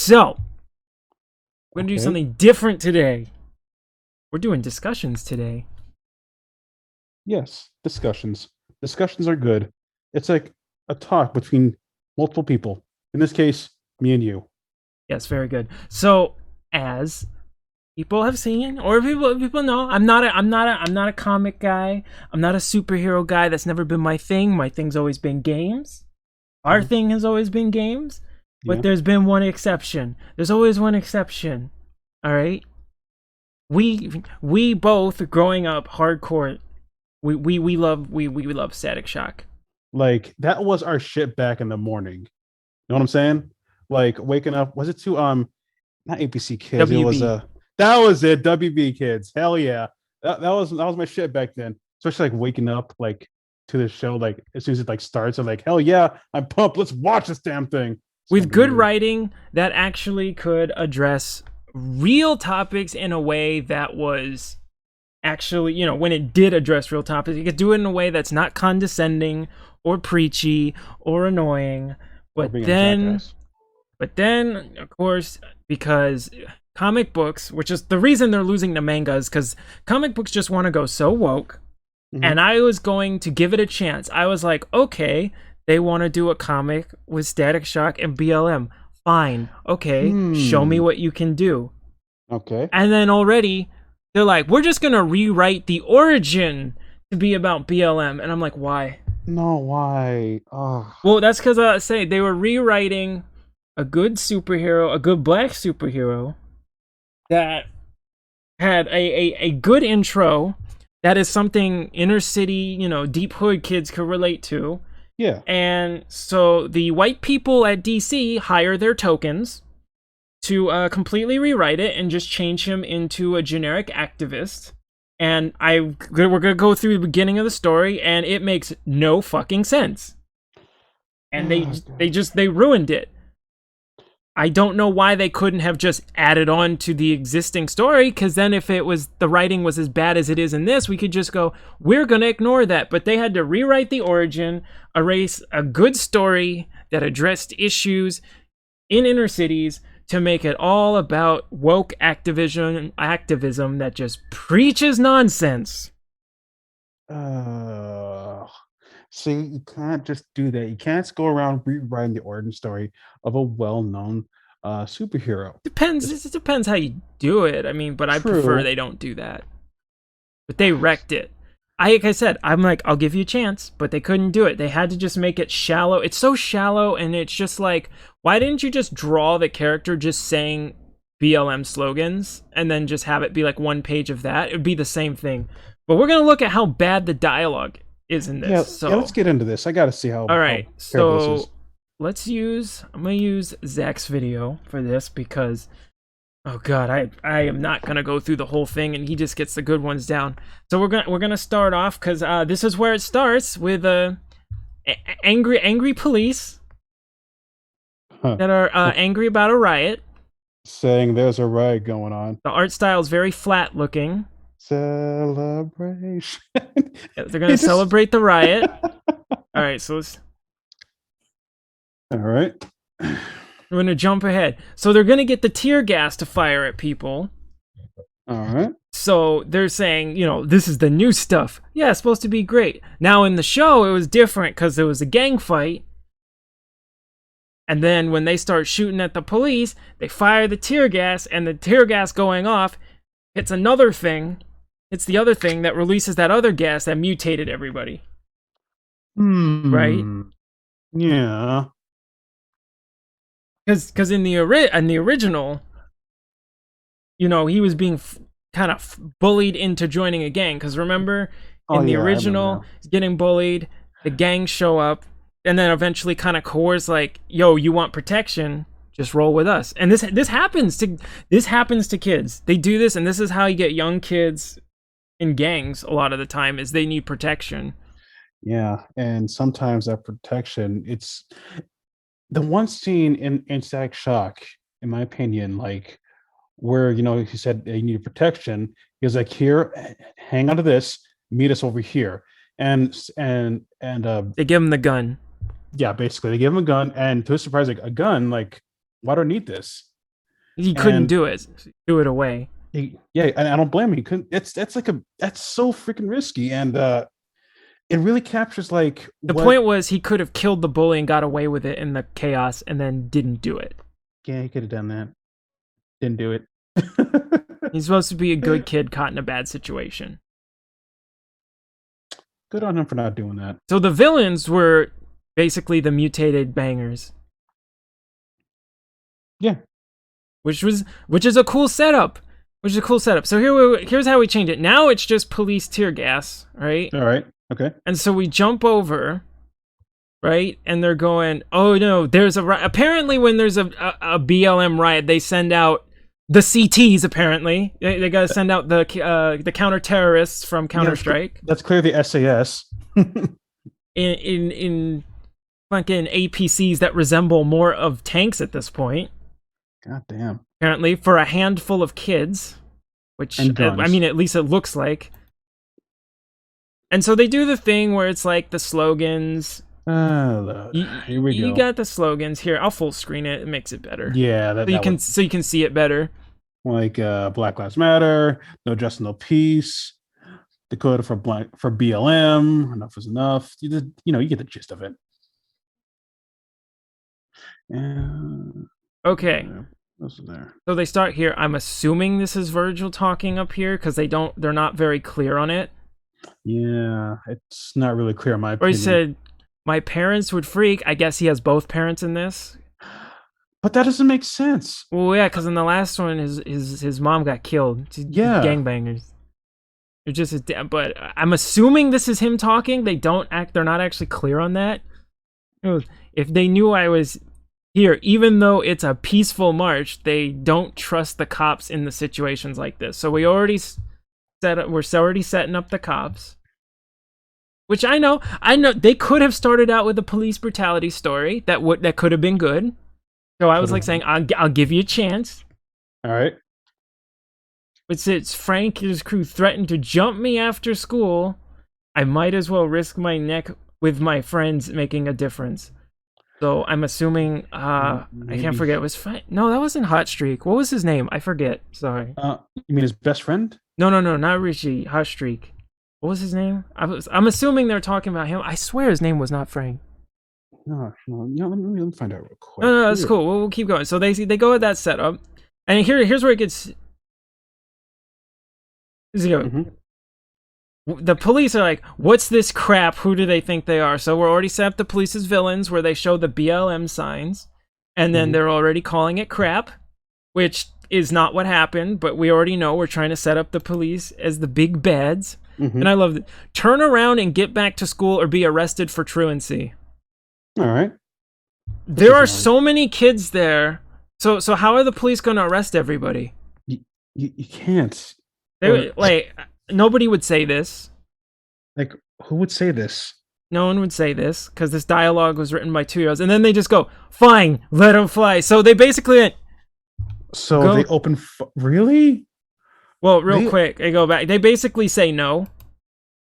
So, we're going to do Okay. something different today. We're doing discussions today. Yes. Discussions. Discussions are good. It's like a talk between multiple people. In this case, me and you. Yes, very good. So, as people have seen, or people know, I'm not a comic guy. I'm not a superhero guy. That's never been my thing. My thing's always been games. Our Mhm. thing has always been games. But Yeah. there's been one exception. There's always one exception. All right? We both growing up hardcore. We love Static Shock. Like that was our shit back in the morning. You know what I'm saying? Like waking up. Was it to not APC kids? It was WB. that was it. WB kids. Hell yeah. That was my shit back then. Especially like waking up like to the show like as soon as it like starts. I'm like, hell yeah, I'm pumped. Let's watch this damn thing. It's gonna With be good weird. writing that actually could address real topics in a way that was actually, when it did address real topics, you could do it in a way that's not condescending or preachy or annoying. Or But being a then, jackass. but then, of course, because comic books, which is the reason they're losing to mangas, because comic books just want to go so woke. And Hmm. I was going to give it a chance. I was like, okay, they want to do a comic with Static Shock and BLM. Fine. Okay, show me Hmm. what you can do. Okay. And then already they're like, we're just going to rewrite the origin to be about BLM. And I'm like, why? No, why? Oh. Well, that's because I say they were rewriting a good superhero, a good black superhero that had a good intro that is something inner city, deep hood kids could relate to. Yeah. And so the white people at DC hire their tokens to completely rewrite it and just change him into a generic activist. And we're gonna go through the beginning of the story, and it makes no fucking sense. And Oh, God. they ruined it. I don't know why they couldn't have just added on to the existing story, because then if it was the writing was as bad as it is in this, we could just go, we're gonna ignore that. But they had to rewrite the origin, erase a good story that addressed issues in inner cities to make it all about woke activism that just preaches nonsense. Uh, See, you can't just do that. You can't just go around rewriting the origin story of a well-known superhero. Depends. It's It depends how you do it. I mean, but I prefer true. they don't do that. But they wrecked it. Like I said, I'm like, I'll give you a chance, but they couldn't do it. They had to just make it shallow. It's so shallow, and it's just like, why didn't you just draw the character just saying BLM slogans and then just have it be like one page of that? It would be the same thing. But we're gonna look at how bad the dialogue is in this. Yeah, yeah. Let's So, get into this. I got to see all how right. terrible this is. So I'm gonna use Zach's video for this because oh god, I am not gonna go through the whole thing, and he just gets the good ones down. So we're gonna start off because this is where it starts with angry police Huh. that are Look, angry about a riot. saying there's a riot going on. The art style is very flat looking. Celebration. They're gonna He just. celebrate the riot. All right, so All right. we're gonna jump ahead. So they're gonna get the tear gas to fire at people. All right. So they're saying, this is the new stuff. Yeah, it's supposed to be great. Now in the show, it was different because it was a gang fight. And then when they start shooting at the police, they fire the tear gas, and the tear gas going off hits another thing. It's the other thing that releases that other gas that mutated everybody, right? Hmm. Yeah. Because in the original, he was being kind of bullied into joining a gang. Because remember, Oh in the yeah, I remember original, now. he's getting bullied. The gangs show up, and then eventually kind of coerce like, "Yo, you want protection? Just roll with us." And this happens to kids. They do this, and this is how you get young kids in gangs. A lot of the time, is they need protection. Yeah, and sometimes that protection, it's the one scene in Static Shock, in my opinion, like where he said he needed protection. He was like, "Here, hang on to this. Meet us over here." And They give him the gun. yeah, basically they give him a gun, and to his surprise, like a gun, like why do I need this? He couldn't And do it away. yeah, and I don't blame him. He couldn't. That's so freaking risky, and it really captures like The what. point was he could have killed the bully and got away with it in the chaos and then didn't do it. Yeah, he could have done that. Didn't do it. He's supposed to be a good kid caught in a bad situation. Good on him for not doing that. So the villains were basically the mutated bangers. Yeah. Which is a cool setup. Which is a cool setup. So here's how we change it. Now it's just police tear gas, right? All right. Okay. And so we jump over, right? And they're going, oh no, there's apparently when there's a BLM riot, they send out the CTs. Apparently, they got to send out the counter terrorists from Counter-Strike. That's clearly the SAS. in fucking APCs that resemble more of tanks at this point. God damn. Apparently, for a handful of kids, which I mean, at least it looks like. And so they do the thing where it's like the slogans. Here we go. You got the slogans here. I'll full screen it. It makes it better. Yeah, so you can see it better. Like Black Lives Matter, No Justice, No Peace, Dakota for BLM. Enough is enough. You get the gist of it. Okay. What's there? So they start here. I'm assuming this is Virgil talking up here because they're not very clear on it. Yeah, it's not really clear in my opinion. Or he said, my parents would freak. I guess he has both parents in this. But that doesn't make sense. Well, yeah, because in the last one, his mom got killed. Yeah. Gangbangers. They're just but I'm assuming this is him talking. They're not actually clear on that. If they knew I was here, even though it's a peaceful march, they don't trust the cops in the situations like this. So we're already setting up the cops. Which I know they could have started out with a police brutality story that could have been good. So I was like saying, I'll give you a chance. All right. But since Frank and his crew threatened to jump me after school, I might as well risk my neck with my friends making a difference. So I'm assuming, I can't forget, it was Frank. No, that wasn't Hot Streak. What was his name? I forget. Sorry. You mean his best friend? No, not Richie. Hot Streak. What was his name? I'm assuming they're talking about him. I swear his name was not Frank. No. Let me find out real quick. No, that's cool. We'll keep going. So they go with that setup, and here's where it gets. Mm-hmm. The police are like, "What's this crap? Who do they think they are?" So we're already set up the police as villains, where they show the BLM signs, and then they're already calling it crap, which is not what happened. But we already know we're trying to set up the police as the big bads. And I love it. Turn around and get back to school or be arrested for truancy. All right. There are so many kids there. So how are the police going to arrest everybody? You can't. Nobody would say this. Like, who would say this? No one would say this because this dialogue was written by 2-year-olds. And then they just go, fine, let them fly. So they basically went, they open... Really? Well, quick, they go back. They basically say no.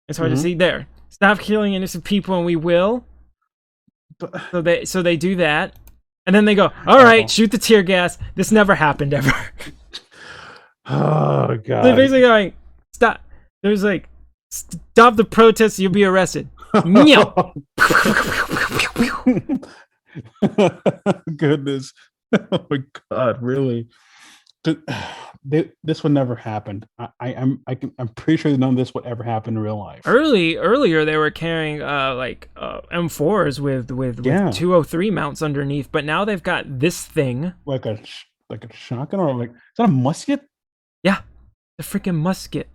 It's hard to see there. Stop killing innocent people and we will. So they do that. And then they go, all right, shoot the tear gas. This never happened ever. Oh, God. They're basically going, stop. There's like, stop the protests, you'll be arrested. Goodness. Oh, my God, really? This would never happen. I'm pretty sure none of this would ever happen in real life. Earlier they were carrying M4s with 203 mounts underneath, but now they've got this thing like a shotgun, or is that a musket? Yeah, the freaking musket.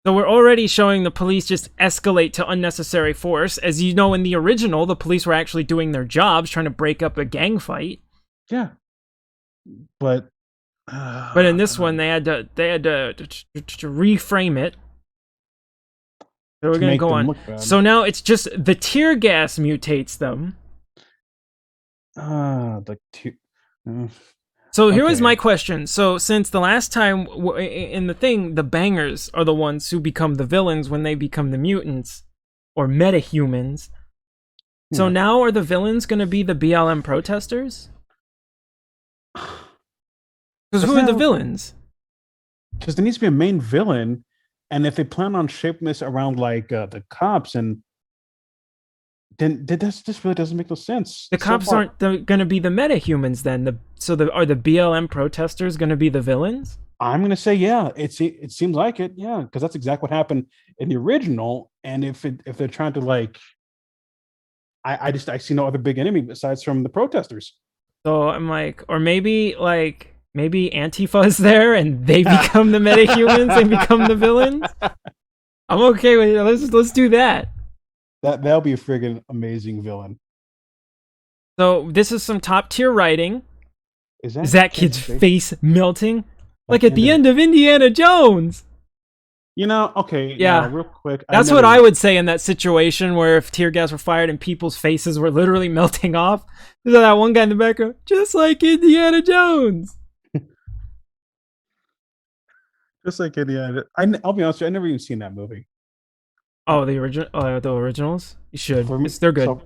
So we're already showing the police just escalate to unnecessary force. As you know, in the original, the police were actually doing their jobs, trying to break up a gang fight. Yeah, but in this one, they had to reframe it. So we're gonna go on. So now it's just the tear gas mutates them. So here was my question. So since the last time in the thing, the bangers are the ones who become the villains when they become the mutants or metahumans. So now are the villains gonna be the BLM protesters? Because That's who are the not villains? because there needs to be a main villain, and if they plan on shaping this around like the cops, and then that's this really doesn't make no sense The so cops far. aren't going to be the metahumans then. Are the BLM protesters going to be the villains? I'm gonna say yeah. It seems like it, yeah, because that's exactly what happened in the original. And if they're trying to like, I see no other big enemy besides from the protesters. So I'm like, or maybe Antifa is there and they become the metahumans. They become the villains. I'm okay with it. Let's do that. That'll be a friggin' amazing villain. So this is some top tier writing. Is Is that that kid's characterization? face melting? Like Like at the end of Indiana Jones. Okay, now Yeah. real quick, That's what I would say in that situation where if tear gas were fired and people's faces were literally melting off. There's that one guy in the background, just like Indiana Jones. just like Indiana. I'll be honest with you, I never even seen that movie. Oh, the originals. You should. For me, They're good. so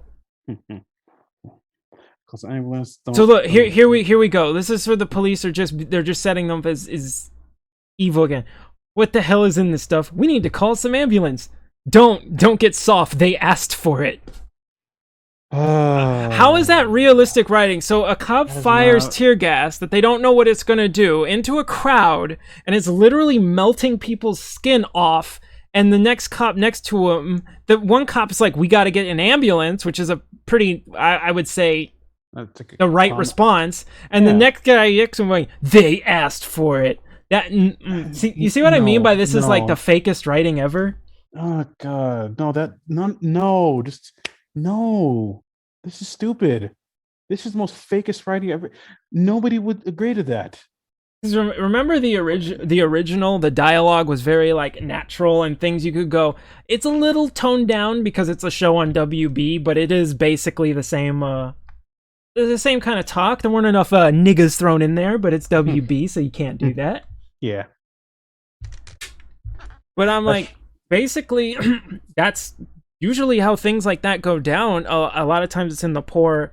because I was So don't look, let me see. here we go. This is for the police are they're just setting them as evil again. What the hell is in this stuff? We need to call some ambulance. Don't get soft. They asked for it. How is that realistic writing? So a cop That is fires not- tear gas that they don't know what it's gonna do into a crowd, and it's literally melting people's skin off. And the next cop next to him, the one cop is like, "We got to get an ambulance," which is a pretty, I would say, That's like a the right con- response. And the Yeah. next guy next to him going, "They asked for it." See, you see what I mean by this is like No. the fakest writing ever. Oh god, no, just no. This is stupid. This is the most fakest writing ever. Nobody would agree to that. 'Cause remember the original, the dialogue was very like natural and things you could go. It's a little toned down because it's a show on WB, but it is basically the same. The same kind of talk. There weren't enough niggas thrown in there, but it's WB, so you can't do that. Yeah. But I'm That's- like, basically, that's usually how things like that go down. A lot of times it's in the poor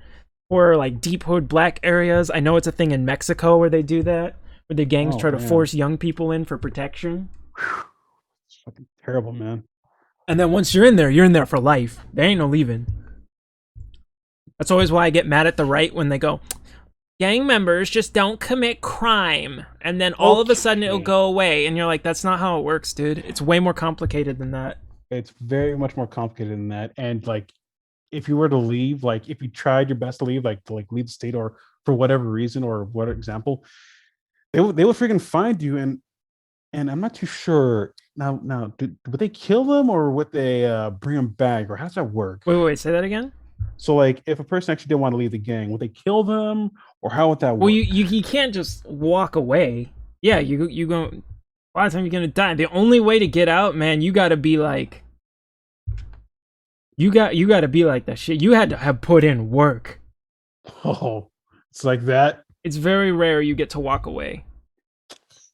like deep hood black areas. I know it's a thing in Mexico where they do that, where the gangs Oh, try to man. force young people in for protection. It's fucking terrible, man. And then once you're in there for life. There ain't no leaving. That's always why I get mad at the right when they go, gang members just don't commit crime. And then all of a sudden it'll Okay. go away. And you're like, that's not how it works, dude. It's way more complicated than that. It's very much more complicated than that. And like, if you were to leave, like, if you tried your best to leave, like to like leave the state, or for whatever reason, or what example, they would freaking find you. And I'm not too sure now. Would they kill them, or would they bring them back, or how does that work? Wait, say that again? So like, if a person actually didn't want to leave the gang, would they kill them, or how would that work? Well, you can't just walk away. Yeah, you go. A lot of times you're gonna die. The only way to get out, man, you gotta be like, you gotta be like that shit. You had to have put in work. Oh, it's like that. It's very rare you get to walk away.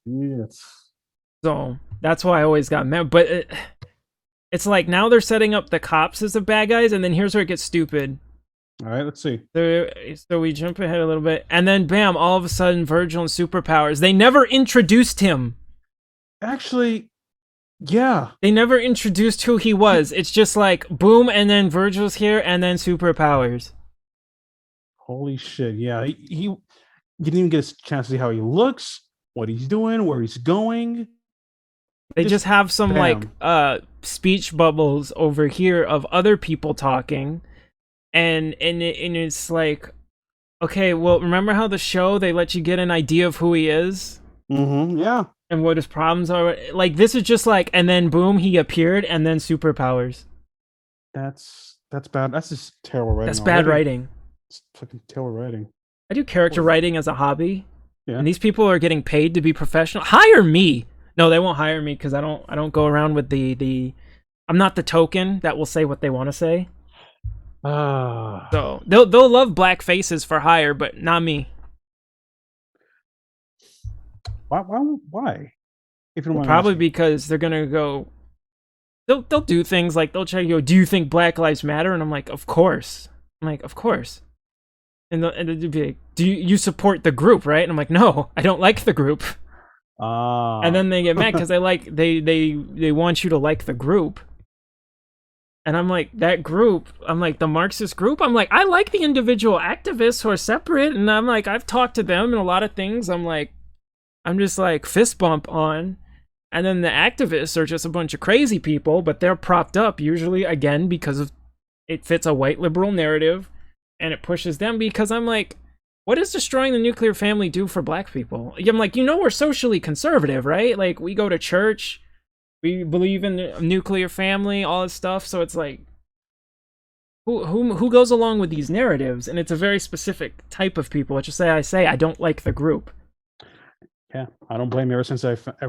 Yes. So that's why I always got mad. But it's like now they're setting up the cops as the bad guys, and then here's where it gets stupid. All right, let's see. So we jump ahead a little bit, and then bam! All of a sudden, Virgil and superpowers. They never introduced him. Actually, yeah. They never introduced who he was. It's just like boom, and then Virgil's here, and then superpowers. Holy shit! Yeah, he you didn't even get a chance to see how he looks, what he's doing, where he's going. They just have some bam. like speech bubbles over here of other people talking, and it's like, okay, well, remember how the show they let you get an idea of who he is Mm-hmm. Yeah. and what his problems are. Like this is just like, and then boom, he appeared, and then superpowers. That's bad. That's just terrible writing. That's bad already. writing. It's fucking terrible writing. I do character writing as a hobby, Yeah. and these people are getting paid to be professional. Hire me. No, they won't hire me because I don't go around with the I'm not the token that will say what they want to say. Ah. So they'll love black faces for hire, but not me. Why? If you don't mind Probably asking. because they're gonna go. They'll do things like they'll try to go. Do you think Black Lives Matter? And I'm like, of course. I'm like, of course. And they'll be like, do you support the group, right? And I'm like, no, I don't like the group. And Ah. then they get mad because they want you to like the group. And I'm like, that group, I'm like, the Marxist group, I'm like, I like the individual activists who are separate, and I'm like, I've talked to them and a lot of things, I'm just like fist bump on. And then the activists are just a bunch of crazy people, but they're propped up usually again because of it fits a white liberal narrative and it pushes them because I'm like, what does destroying the nuclear family do for black people? I'm like, we're socially conservative, right? Like we go to church, we believe in a nuclear family, all this stuff. So it's like, who goes along with these narratives? And it's a very specific type of people. Let's just say I don't like the group. Yeah, I don't blame you. Ever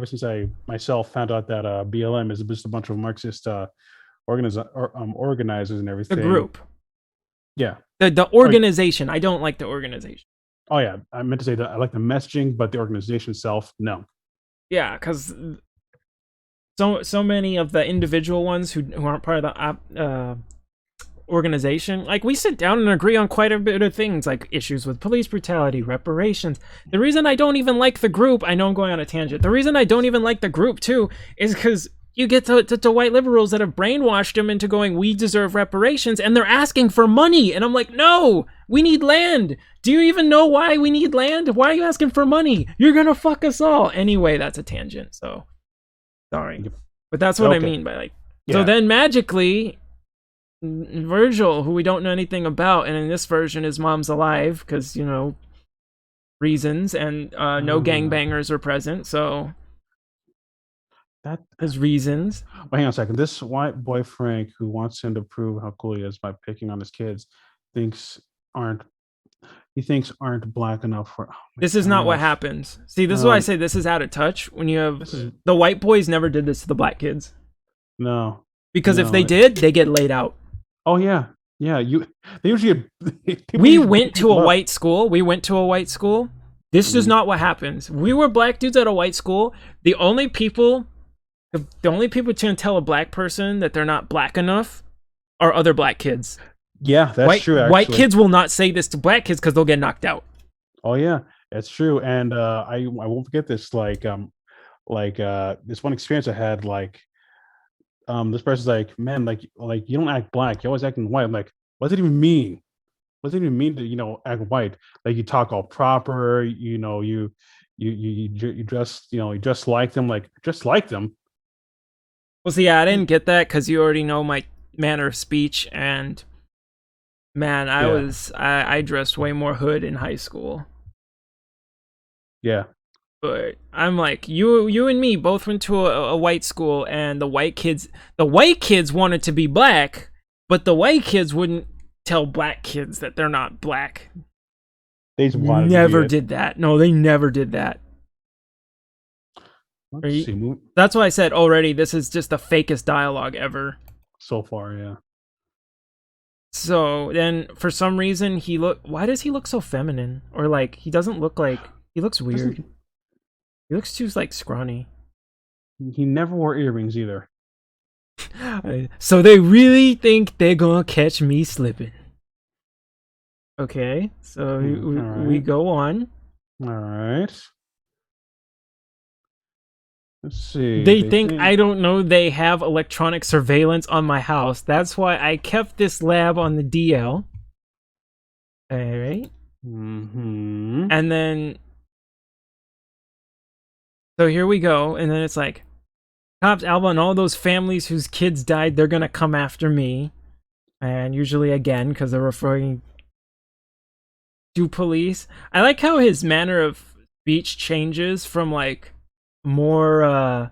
since I myself found out that BLM is just a bunch of Marxist organizers and The everything. group. Yeah. The organization. I don't like the organization. Oh yeah, I meant to say that I like the messaging, but the organization itself, no. Yeah, because so many of the individual ones who aren't part of the organization, like we sit down and agree on quite a bit of things, like issues with police brutality, reparations. The reason I don't even like the group, I know I'm going on a tangent. The reason I don't even like the group too is because you get to white liberals that have brainwashed them into going, we deserve reparations, and they're asking for money. And I'm like, no, we need land. Do you even know why we need land? Why are you asking for money? You're gonna fuck us all. Anyway, that's a tangent, so sorry. But that's what I mean by like, so then magically, Virgil, who we don't know anything about, and in this version his mom's alive, because, reasons, and no gangbangers are present, so That there's reasons. Well, hang on a second. This white boy Frank, who wants him to prove how cool he is by picking on his kids, thinks aren't aren't black enough for. Oh my This is not what gosh. happens. See, this is why I say this is out of touch. When you have This is the white boys never did this to the black kids, no, because if no. they did, they get laid out. Oh yeah, yeah. They usually We went to a white school. This is not what happens. We were black dudes at a white school. The only people who can tell a black person that they're not black enough are other black kids. Yeah, that's true. Actually. White kids will not say this to black kids because they'll get knocked out. Oh yeah, that's true. And I won't forget this. This one experience I had. This person's like, man, like you don't act black. You're always acting white. I'm like, what does it even mean? What does it even mean to act white? Like you talk all proper. You dress you dress like them. Like just like them. Well, see, yeah, I didn't get that because you already know my manner of speech, and man, I dressed way more hood in high school. Yeah. But I'm like, you and me both went to a white school, and the white kids wanted to be black, but the white kids wouldn't tell black kids that they're not black. They just wanted never did that. No, they never did that. Let's see. That's why I said already, this is just the fakest dialogue ever. So far, yeah. So then, for some reason, why does he look so feminine? Or like, he doesn't look like, he looks weird. He looks too, like, scrawny. He never wore earrings either. So they really think they're gonna catch me slipping. Okay, so we go on. All right. Let's see. They think, I don't know, they have electronic surveillance on my house. That's why I kept this lab on the DL. All right. Mm-hmm. And then, so here we go. And then it's like, cops, Alba, and all those families whose kids died, they're gonna come after me. And usually again, because they're referring to police. I like how his manner of speech changes from like more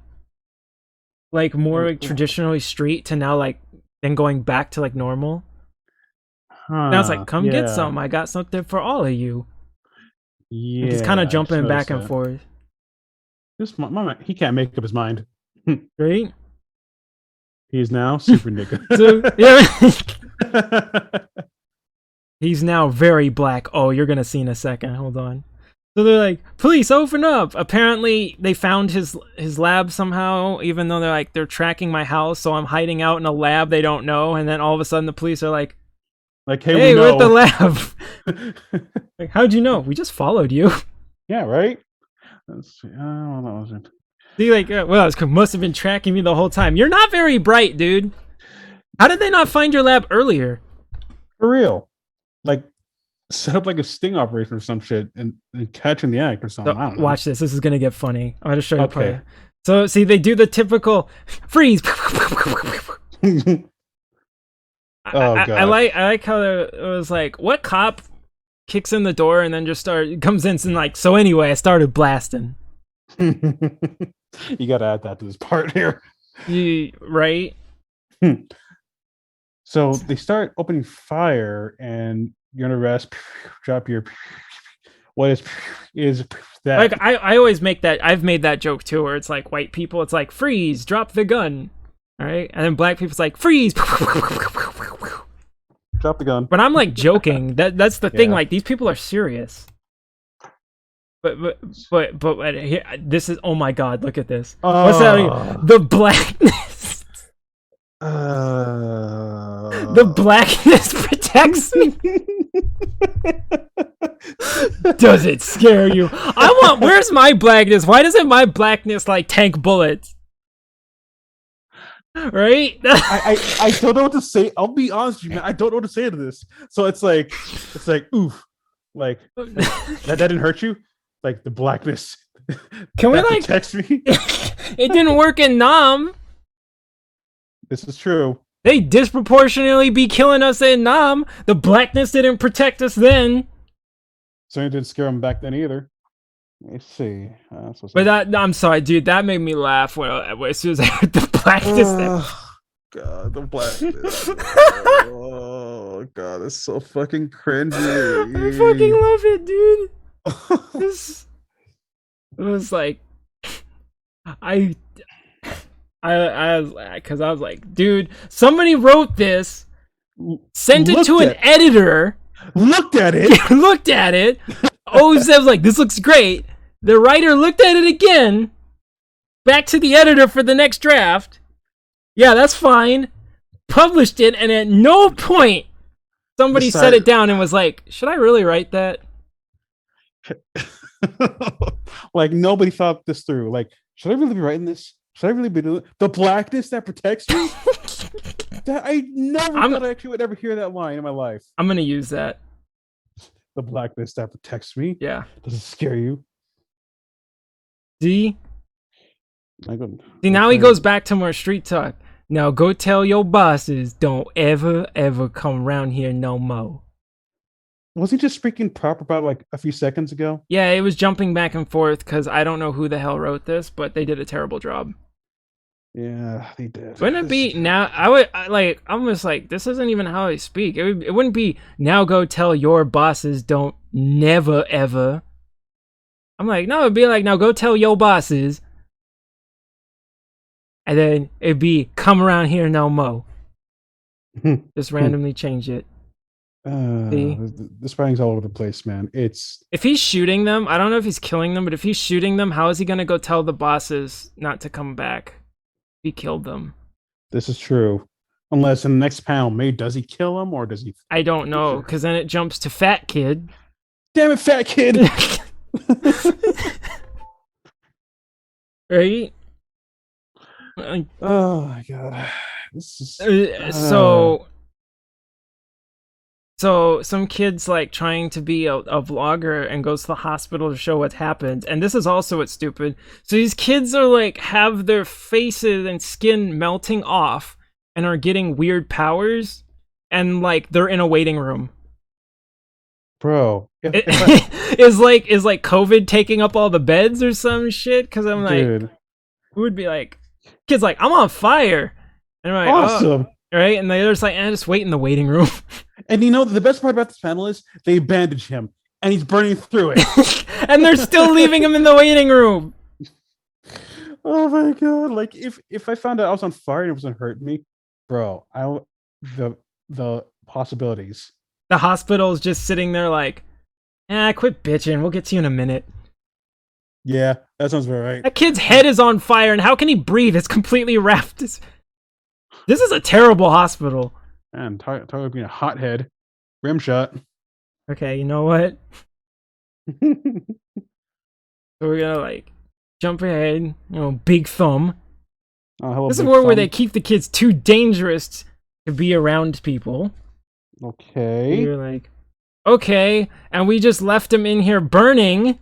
traditionally street to now like then going back to like normal. Now it's like, come get some. I got something for all of you. Yeah, and he's kind of jumping back and forth. This he can't make up his mind. Right? He's now super nigga. He's now very black. Oh, you're gonna see in a second. Hold on. So they're like, police, open up. Apparently, they found his lab somehow, even though they're tracking my house, so I'm hiding out in a lab they don't know, and then all of a sudden the police are like, Like, hey, we Hey, we're at the know. lab. Like, how'd you know? We just followed you. Yeah, right. Let's see. Oh, that wasn't See, like, well, it must have been tracking me the whole time. You're not very bright, dude. How did they not find your lab earlier? for real. Like, set up like a sting operation or some shit and catch in the act or something. So, I don't know. watch this. This is gonna get funny. I'm gonna show you part of Okay. it. So, see, they do the typical freeze. Oh god. I like how it was like, what cop kicks in the door and then just comes in and like, so anyway, I started blasting. You gotta add that to this part here. Right? So they start opening fire, and you're gonna rest. Drop your. What is that? Like I always make that. I've made that joke too, where it's like white people, it's like freeze, drop the gun, all right, and then black people's like freeze. Drop the gun. But I'm like joking. That's the thing. Yeah. Like these people are serious. But here, this is, oh my god, look at this. What's that? The blackness. The blackness protects me. Does it scare you? Where's my blackness? Why doesn't my blackness like tank bullets? Right? I don't know what to say. I'll be honest with you, man. I don't know what to say to this. So it's like oof. Like that didn't hurt you? Like the blackness. Can we like text me? It didn't work in Nam. This is true. They disproportionately be killing us in Nam. The blackness didn't protect us then. Certainly didn't scare him back then either. Let's see. But I'm sorry, dude. That made me laugh as soon as I heard the blackness. God, the blackness. Oh god, it's so fucking cringy. I fucking love it, dude. It was like, because I was like, dude, somebody wrote this, sent it to an editor, looked at it, looked at it. Was like, this looks great. The writer looked at it again, back to the editor for the next draft. Yeah, that's fine. Published it, and at no point somebody set it down and was like, should I really write that? Like nobody thought this through. Like, should I really be writing this? Should I really be doing the blackness that protects me? That I never thought I actually would ever hear that line in my life. I'm gonna use that. The blackness that protects me. Yeah. Does it scare you? See, now he goes back to more street talk. Now go tell your bosses, don't ever come around here no more. Was he just speaking proper about like a few seconds ago? Yeah, it was jumping back and forth because I don't know who the hell wrote this, but they did a terrible job. Yeah, they did. Wouldn't it be now? I'm just like, this isn't even how I speak. It wouldn't be now go tell your bosses, don't never ever. I'm like, no, it'd be like, now go tell your bosses. And then it'd be, come around here no mo. Just randomly change it. This writing's all over the place, man. If he's shooting them, I don't know if he's killing them, but if he's shooting them, how is he gonna go tell the bosses not to come back? He killed them. This is true. Unless in the next panel, maybe does he kill him or does he? I don't know, because then it jumps to Fat Kid. Damn it, Fat Kid! Right? Oh my god. This is So some kid's like trying to be a vlogger and goes to the hospital to show what happened. And this is also what's stupid. So these kids are like, have their faces and skin melting off and are getting weird powers. And like, they're in a waiting room. Bro. Is like COVID taking up all the beds or some shit? Because I'm like, dude. Who would be like, kid's like, I'm on fire. And I'm like, awesome. Oh. Right? And they're just like, just wait in the waiting room. And you know, the best part about this panel is they bandage him and he's burning through it. And they're still leaving him in the waiting room. Oh my god. Like if I found out I was on fire and it wasn't hurting me, bro, the possibilities. The hospital's just sitting there like, quit bitching. We'll get to you in a minute. Yeah, that sounds very right. That kid's head is on fire, and how can he breathe? It's completely wrapped. This is a terrible hospital. Man, talk about being a hothead. Rim shot. Okay, you know what? So we're gonna like jump ahead. Big thumb. Oh, hello, This is big where they thumb. keep the kids too dangerous to be around people. Okay. You're like, okay, and we just left him in here burning.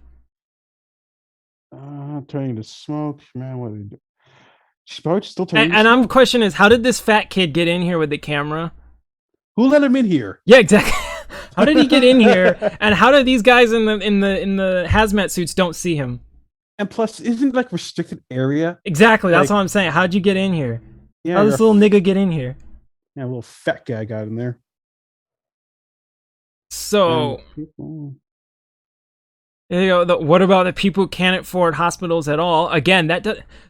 Turning to smoke. Man, what did he do? She's probably still And, turning to and I'm smoke. question is, how did this fat kid get in here with the camera? Who let him in here? Yeah, exactly. How did he get in here? And how did these guys in the hazmat suits don't see him? And plus, isn't it like restricted area? Exactly. That's Like, what I'm saying. How'd you get in here? yeah, How you're did this little nigga get in here? yeah, a little fat guy got in there. And So people. what about the people who can't afford hospitals at all? Again,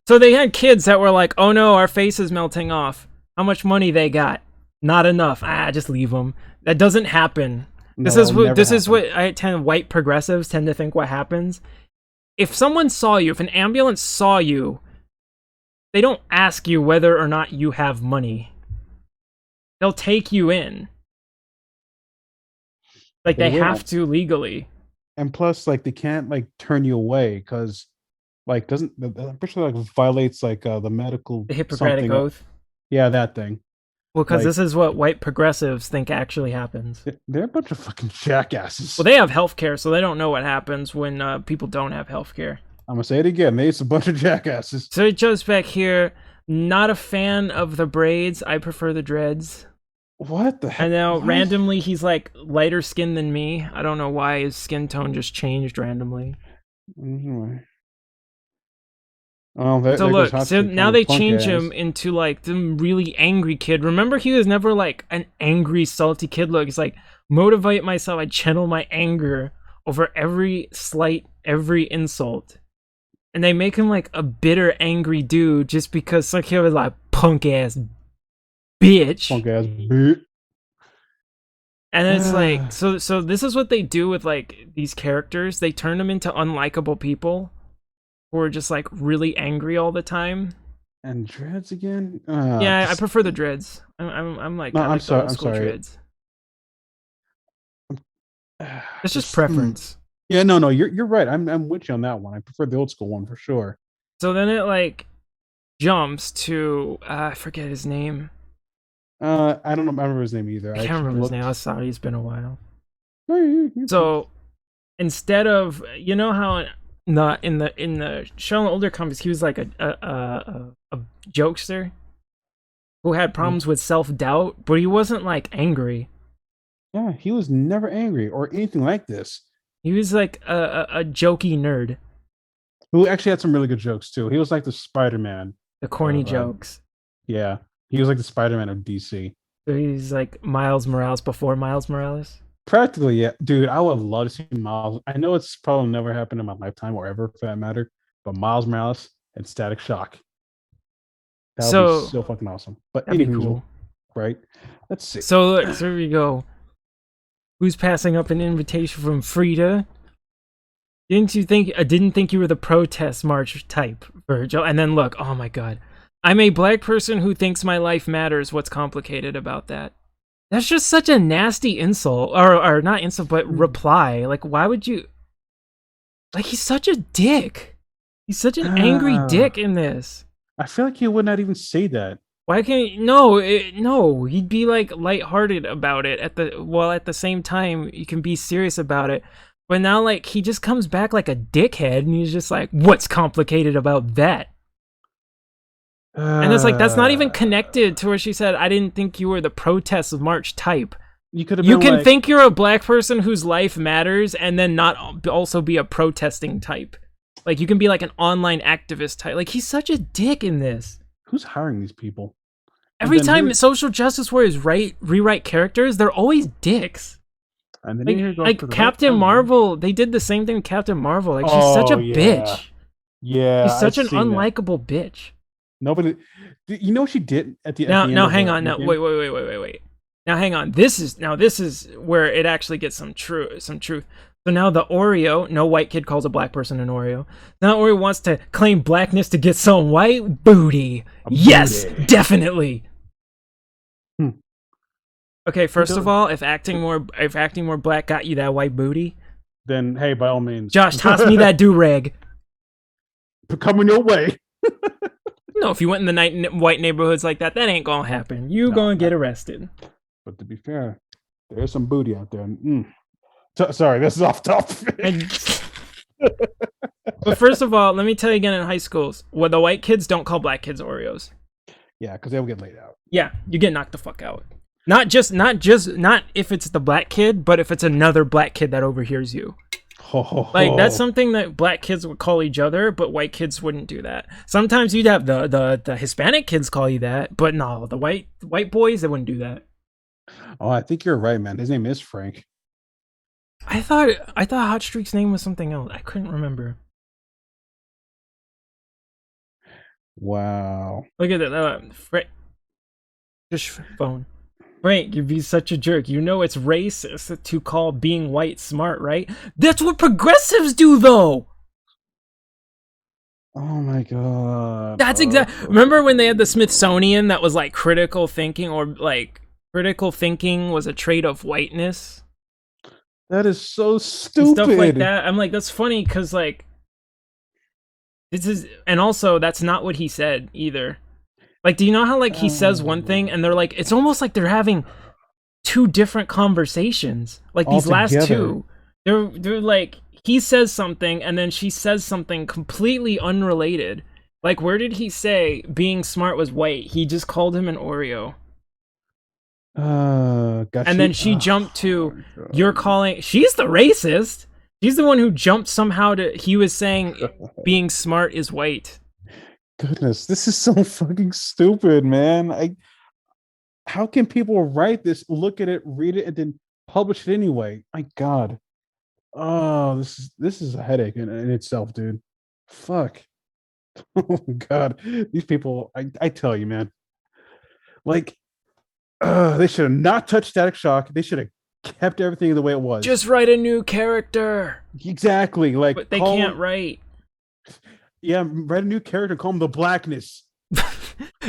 so they had kids that were like, "Oh no, our face is melting off." How much money they got? Not enough. Just leave them. That doesn't happen. No, that'll never This is happen. what white progressives tend to think what happens. If someone saw you, if an ambulance saw you, they don't ask you whether or not you have money. They'll take you in. Like They they have will. to legally. And plus, like, they can't like turn you away because, like, doesn't I'm pretty sure like violates like the medical The Hippocratic something. Oath. Yeah, that thing. Well, because Like, this is what white progressives think actually happens. they're a bunch of fucking jackasses. Well, they have healthcare, so they don't know what happens when people don't have healthcare. I'm gonna say it again. They're a bunch of jackasses. So it jumps back here. Not a fan of the braids. I prefer the dreads. What the heck? And now What? randomly he's like lighter skinned than me. I don't know why his skin tone just changed randomly. Anyway. Oh, there, So there goes look, hot so chick, now one of they the punk change ass. him into like the really angry kid. Remember, he was never like an angry, salty kid. Look, it's like motivate myself. I channel my anger over every slight, every insult, and they make him like a bitter, angry dude just because like he was like punk ass bitch. Punk ass bitch. And it's like so this is what they do with like these characters. They turn them into unlikable people who are just like really angry all the time. And dreads again? Yeah, I prefer the dreads. I'm like No, I I'm like the sorry. old I'm school sorry. dreads. It's just This, preference. yeah, no, no, you're right. I'm with you on that one. I prefer the old school one for sure. So then it like jumps to I forget his name. I don't know. I remember his name either. I I can't actually remember his name. looked. I'm sorry, it's been a while. No, you're cool. So instead of how in the show older comics he was like a jokester who had problems with self-doubt, but he wasn't like angry. Yeah, he was never angry or anything like this. He was like a jokey nerd. Who actually had some really good jokes too. He was like the Spider-Man The corny of jokes. yeah. He was like the Spider-Man of DC. So he's like Miles Morales before Miles Morales. Practically, yeah, dude. I would love to see Miles. I know it's probably never happened in my lifetime or ever for that matter, but Miles Morales and Static Shock. That would be So so fucking awesome. But that'd be anywho, cool. right? Let's see. So look, so here we go. Who's passing up an invitation from Frida? Didn't think you were the protest march type, Virgil. And then look, oh my god. I'm a black person who thinks my life matters. What's complicated about that? That's just such a nasty insult. Or not insult, but reply. Like, why would you... Like, he's such a dick. He's such an angry dick in this. I feel like he would not even say that. Why can't no? He'd be like lighthearted about it at the same time you can be serious about it. But now like he just comes back like a dickhead and he's just like, what's complicated about that? And it's like that's not even connected to where she said, I didn't think you were the protest march type. You could have You been can like, think you're a black person whose life matters and then not also be a protesting type. Like you can be like an online activist type. Like he's such a dick in this. who's hiring these people? Every then time here- social justice warriors rewrite characters, they're always dicks. And then here goes to Like the Captain right Marvel, they did the same thing with Captain Marvel. Like she's such a bitch. Yeah, She's such I've an seen that. unlikable bitch. Nobody, you know what she did at the Now, end now of hang on. Now, Endgame? wait. Now, hang on. This is where it actually gets some truth. So now the Oreo, no white kid calls a black person an Oreo. Now Oreo wants to claim blackness to get some white booty. Yes, booty. definitely. Okay, He first of does. all, if acting more black got you that white booty, Then hey, by all means, Josh, toss me that do rag. coming your way. No, if you went in the white neighborhoods like that, that ain't gonna happen. You No, gonna get not. arrested. But to be fair, there's some booty out there. Sorry, this is off topic. And, but first of all, let me tell you again, in high schools, well, the white kids don't call black kids Oreos. Yeah, because they'll get laid out. Yeah, you get knocked the fuck out. Not if it's the black kid, but if it's another black kid that overhears you. Ho, ho, ho. Like, that's something that black kids would call each other, but white kids wouldn't do that. Sometimes you'd have the Hispanic kids call you that, but no, the white boys, they wouldn't do that. Oh, I think you're right, man. His name is Frank. I thought Hot Streak's name was something else. I couldn't remember. Wow. Look at that. Just phone. Frank, you'd be such a jerk. You know it's racist to call being white smart, right? That's what progressives do, though. Oh my god. That's exact. Remember when they had the Smithsonian that was like critical thinking, or like critical thinking was a trait of whiteness? That is so And stupid. stuff like that. I'm like, that's funny because like this is, and also that's not what he said either. Like, do you know how like he says one thing and they're like, it's almost like they're having two different conversations. Like these last Altogether. two, they're like, he says something and then she says something completely unrelated. Like, where did he say being smart was white? He just called him an Oreo. Got And then she jumped to, you're calling, she's the racist. She's the one who jumped somehow to, he was saying being smart is white. Goodness, this is so fucking stupid, man. How can people write this, look at it, read it, and then publish it anyway? My God. Oh, this is a headache in itself, dude. Fuck. Oh God. These people, I tell you, man. Like, they should have not touched Static Shock. They should have kept everything the way it was. Just write a new character. Exactly. Like, But they can't write. Yeah, write a new character, call him the Blackness.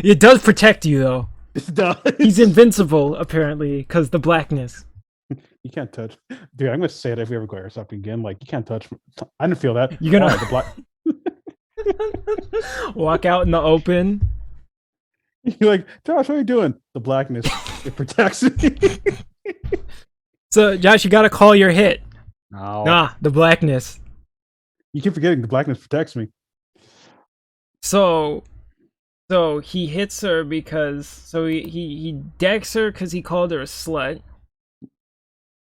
It does protect you, though. It does. He's invincible, apparently, because the blackness. You can't touch, dude. I'm gonna say it if we ever go airsoft again. Like, you can't touch. I didn't feel that. You're gonna the black. walk out in the open. You're like, Josh, what are you doing? The Blackness. It protects me. So, Josh, you gotta call your hit. No. Nah, the blackness. You keep forgetting the Blackness protects me. So he hits her because he decks her because he called her a slut.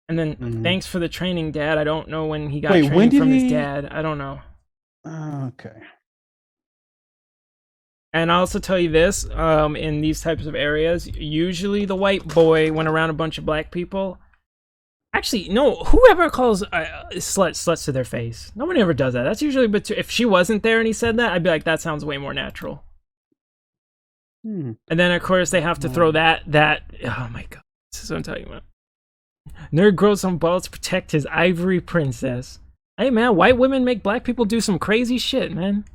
And then thanks for the training, Dad. I don't know when he got training from his dad. I don't know. Okay. And I'll also tell you this: in these types of areas, usually the white boy went around a bunch of black people. Actually, no. Whoever calls sluts to their face, nobody ever does that. That's usually, but if she wasn't there and he said that, I'd be like, that sounds way more natural. And then of course they have to throw that. Oh my God, this is what I'm talking about. Nerd grows some balls to protect his ivory princess. Hey man, white women make black people do some crazy shit, man.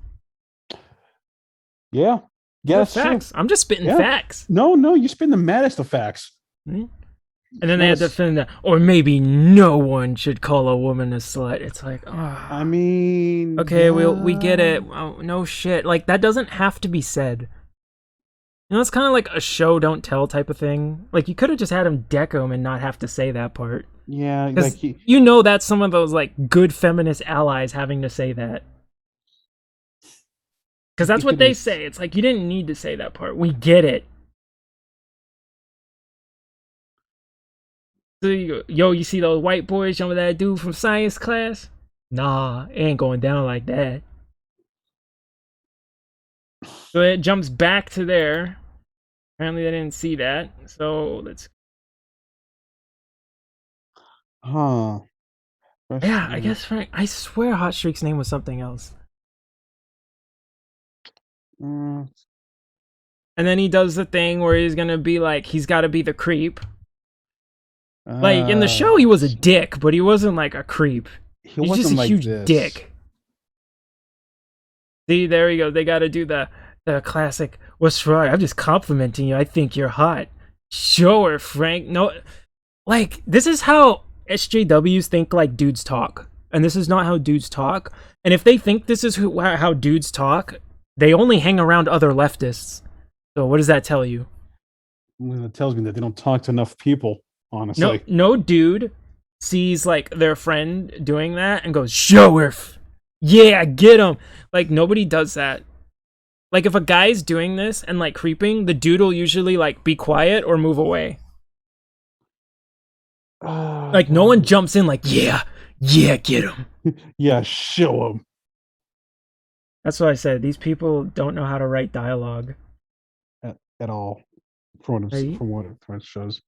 Yeah. Yeah, that's facts. true. I'm just spitting facts. No, you spin the maddest of facts. And then they had to defend that, or maybe no one should call a woman a slut. It's like, oh. I mean, okay, we get it. Oh, no shit. Like, that doesn't have to be said. You know, it's kind of like a show don't tell type of thing. Like, you could have just had him deck him and not have to say that part. Yeah, like you know, that's some of those like good feminist allies having to say that. Because that's what they say. It's like, you didn't need to say that part. We get it. So you see those white boys jumping that dude from science class? Nah, it ain't going down like that. So it jumps back to there. Apparently they didn't see that. So let's... Huh. Yeah, I guess Frank... I swear Hot Streak's name was something else. And then he does the thing where he's gonna be like, he's gotta be the creep. Like, in the show, he was a dick, but he wasn't like a creep. He's just a huge dick. See, there we go. They gotta do the classic, what's wrong? I'm just complimenting you. I think you're hot. Show her, Frank. No, like, this is how SJWs think like dudes talk. And this is not how dudes talk. And if they think this is how dudes talk, they only hang around other leftists. So what does that tell you? Well, it tells me that they don't talk to enough people, No, honestly. no dude sees like their friend doing that and goes, "Show her, yeah, get him." Like nobody does that. Like if a guy's doing this and like creeping, the dude will usually like be quiet or move away. Oh, Like no one God. jumps in like, "Yeah, yeah, get him." Yeah, show them That's what I said. These people don't know how to write dialogue. at all. From what Right? it shows.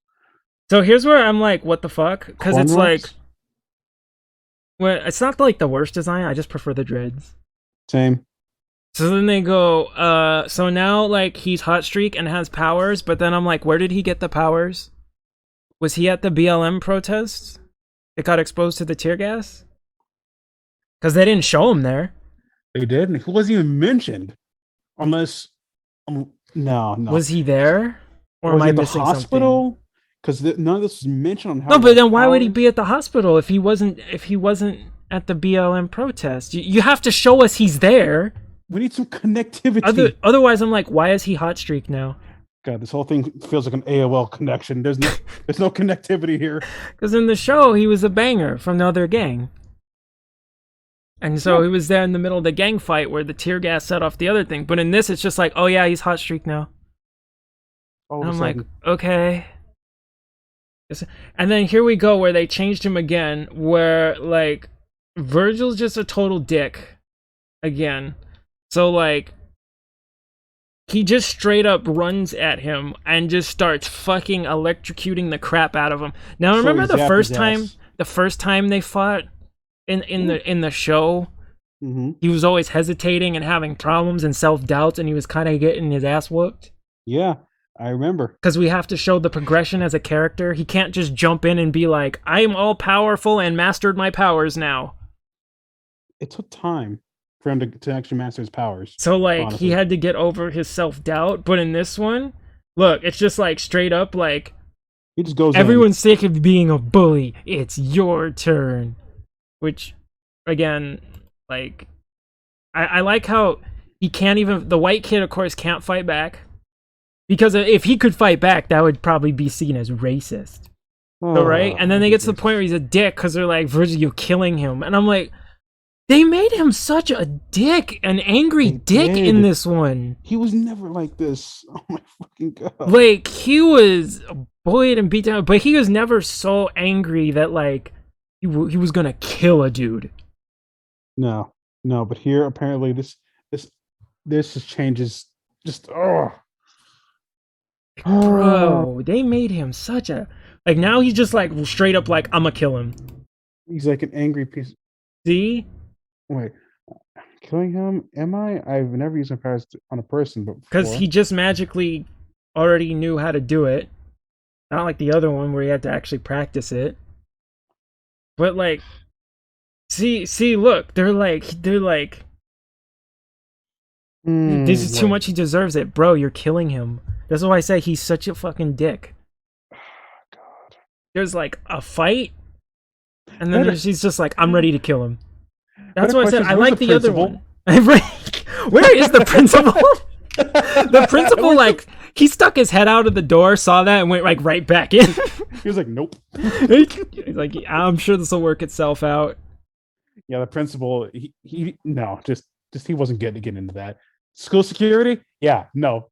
So here's where I'm like, what the fuck? Because it's like, Cornrows, well, it's not like the worst design. I just prefer the dreads. same. So then they go, so now like he's hot streak and has powers, but then I'm like, where did he get the powers? Was he at the BLM protests? It got exposed to the tear gas? Because they didn't show him there. They did, and he wasn't even mentioned. Unless, no, no. Was he there? Or am Was he I in the missing something? hospital? Because none of this was mentioned on how No, he but got then why would he powers. be at the hospital if he wasn't at the BLM protest? You have to show us he's there. We need some connectivity. Otherwise, I'm like, why is he hot streak now? God, this whole thing feels like an AOL connection. There's no connectivity here. Because in the show, he was a banger from the other gang. And so Yeah. he was there in the middle of the gang fight where the tear gas set off the other thing. But in this, it's just like, oh yeah, he's hot streak now. All And of a I'm like, sudden, okay. And then here we go where they changed him again, where like Virgil's just a total dick again. So like he just straight up runs at him and just starts fucking electrocuting the crap out of him. Now so he remember zapped his ass. the first time they fought in the show, Mm-hmm. he was always hesitating and having problems and self-doubt and he was kind of getting his ass whooped. Yeah, I remember. Because we have to show the progression as a character. He can't just jump in and be like, I am all powerful and mastered my powers now. It took time for him to actually master his powers. So, like, he Honestly, had to get over his self doubt. But in this one, look, it's just like straight up, like, he just goes in. everyone's sick of being a bully. It's your turn. Which, again, like, I like how he can't even. The white kid, of course, can't fight back. Because if he could fight back, that would probably be seen as racist. So, right? And then they get to the point where he's a dick because they're like, Virgil, you're killing him. And I'm like, they made him such a dick, an angry They dick in did. this one. He was never like this. Oh my fucking god! Like, he was bullied and beat down, but he was never so angry that, like, he was gonna kill a dude. No, no. But here, apparently, this this just changes. Just Bro, they made him such a. Like, now he's just, like, straight up, like, I'm gonna kill him. he's like an angry piece. See? Wait, killing him? Am I? I've never used my powers on a person Because before. he just magically already knew how to do it. Not like the other one where he had to actually practice it. But, like, see, look, they're like, this is too Wait. much. He deserves it, bro. You're killing him. That's why I say he's such a fucking dick. God. There's like a fight, and then Better, he's just like, I'm ready to kill him. That's better why I said question is, I where's like the the other principal? one. Where is the principal? The principal, Where's like, he stuck his head out of the door, saw that, and went like right back in. He was like, nope. He's like, I'm sure this will work itself out. Yeah, the principal. He no, just he wasn't getting to get into that. School security? Yeah, no.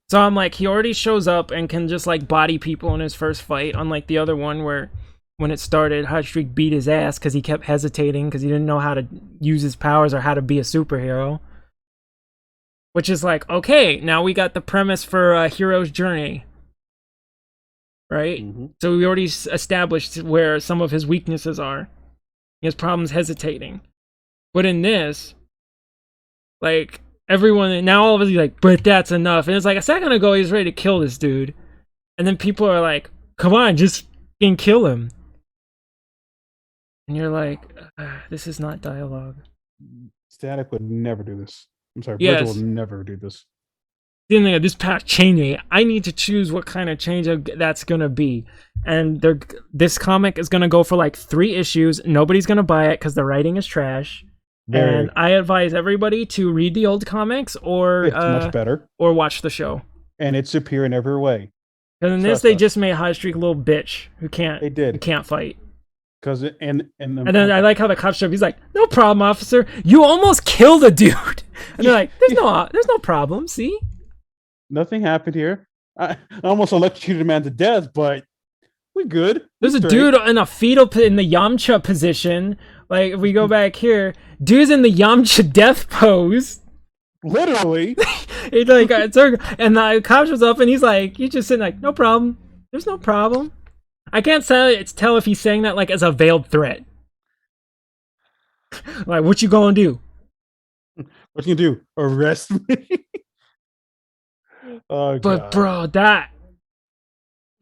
So I'm like, he already shows up and can just like body people in his first fight, unlike the other one where when it started, Hot Streak beat his ass because he kept hesitating because he didn't know how to use his powers or how to be a superhero. Which is like, okay, now we got the premise for a hero's journey. Right? Mm-hmm. So we already established where some of his weaknesses are. He has problems hesitating. But in this, like, everyone, now all of us are like, but that's enough. And it's like, a second ago, he was ready to kill this dude. And then people are like, come on, just fucking kill him. And you're like, this is not dialogue. Static would never do this. I'm sorry, Virgil Yes. would never do this. This path changed me. I need to choose what kind of change that's gonna be. And this comic is gonna go for like 3 issues. Nobody's gonna buy it because the writing is trash. And Very. I advise everybody to read the old comics It's much better, or watch the show. and it's superior in every way. And in this, Trust they us. just made High Streak a little bitch who They did. can't fight. Because And then I like how the cop showed up. He's like, "No problem, officer. You almost killed a dude." And they're like, "There's no problem. See." nothing happened here. I almost electrocuted a man to death, but we good. There's a dude in a in the Yamcha position. Like, if we go back here, dude's in the Yamcha death pose. Literally. It's like, and the cop shows up and he's just sitting like, "No problem. There's no problem." I can't tell if he's saying that like as a veiled threat. Like, what you gonna do? What you gonna do? Arrest me? Oh, But God. bro, that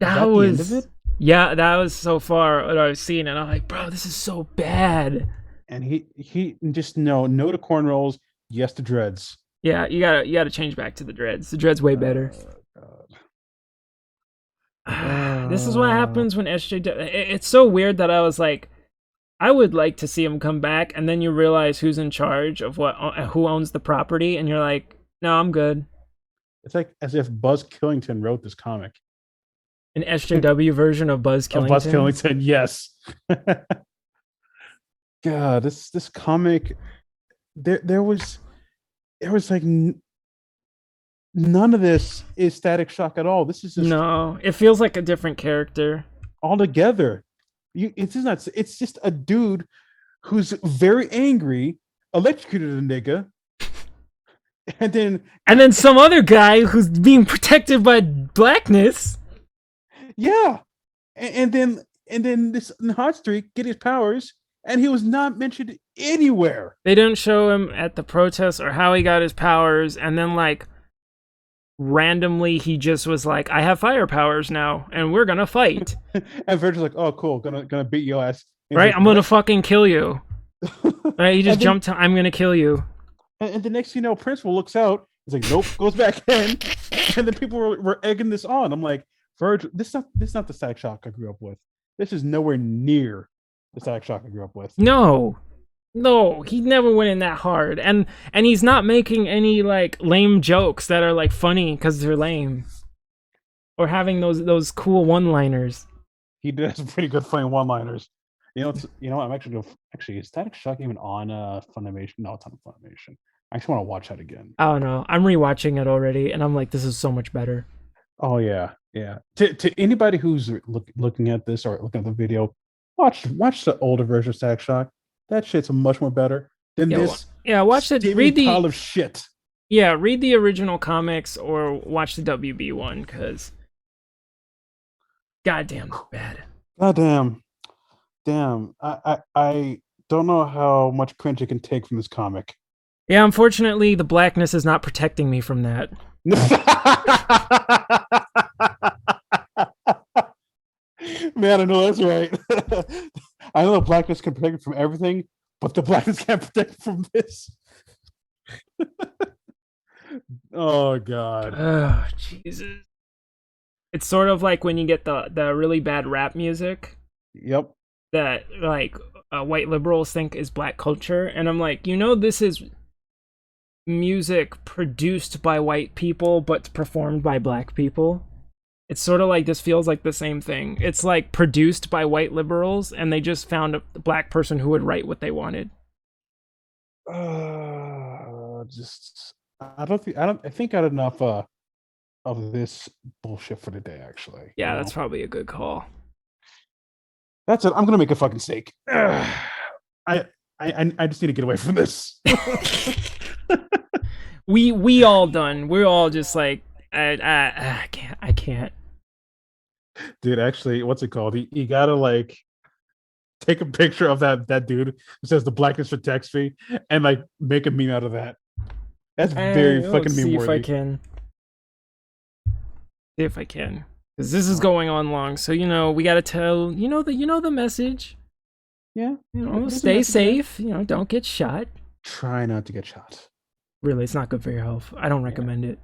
was the end of it? yeah, that was so far what I've seen, and I'm like, bro, this is so bad. And he just no to cornrows, yes to dreads. Yeah, you gotta change back to the dreads. The dreads way better. This is what happens when it's so weird that I was like, I would like to see him come back, and then you realize who's in charge of who owns the property, and you're like, no, I'm good. It's like as if Buzz Killington wrote this comic. An SJW version of Buzz Killington. Buzz Killington, yes. God, this comic, there was like none of this is Static Shock at all. This is just no. It feels like a different character altogether. It's just a dude who's very angry, electrocuted a nigga, and then some other guy who's being protected by blackness. Yeah, and then this hot streak get his powers, and he was not mentioned anywhere. They didn't show him at the protest or how he got his powers, and then like randomly he just was like, I have fire powers now, and we're gonna fight. And Virgil's like, oh cool, gonna beat your ass. And right, like, I'm gonna fucking kill you. Right, he just jumped to, I'm gonna kill you. And the next thing you know, Principal looks out, he's like, nope, goes back in, and then people were egging this on. I'm like, Virgil, this is not the Static Shock I grew up with. This is nowhere near the Static Shock I grew up with. No, he never went in that hard, and he's not making any like lame jokes that are like funny because they're lame, or having those cool one-liners. He did have some pretty good funny one-liners. I'm actually is Static Shock even on Funimation? No, it's on Funimation. I actually want to watch that again. I don't know. I'm rewatching it already, and I'm like, this is so much better. Oh yeah. To anybody who's looking at this or looking at the video, watch the older version of Static Shock. That shit's much more better than this. Yeah, watch it. Read the pile of shit. Yeah, read the original comics or watch the WB one, because goddamn bad. Goddamn. Damn. I don't know how much cringe I can take from this comic. Yeah, unfortunately, the blackness is not protecting me from that. Man, I know that's right. I know the blackness can protect from everything, but the blackness can't protect from this. Oh God. Oh Jesus. It's sort of like when you get the really bad rap music. Yep. That like white liberals think is black culture, and I'm like, this is music produced by white people but performed by black people. It's sort of like this feels like the same thing. It's like produced by white liberals, and they just found a black person who would write what they wanted. I think I had enough of this bullshit for today. Actually, yeah, that's probably a good call. That's it. I'm gonna make a fucking steak. I just need to get away from this. we all done. We're all just like, I can't. Dude, actually, what's it called? You gotta like take a picture of that dude who says the blackness protects me, and like make a meme out of that. That's very fucking meme worthy. See if I can. Because this is going on long, so we gotta tell the message. Yeah, stay safe. Don't get shot. Try not to get shot. Really, it's not good for your health. I don't recommend it.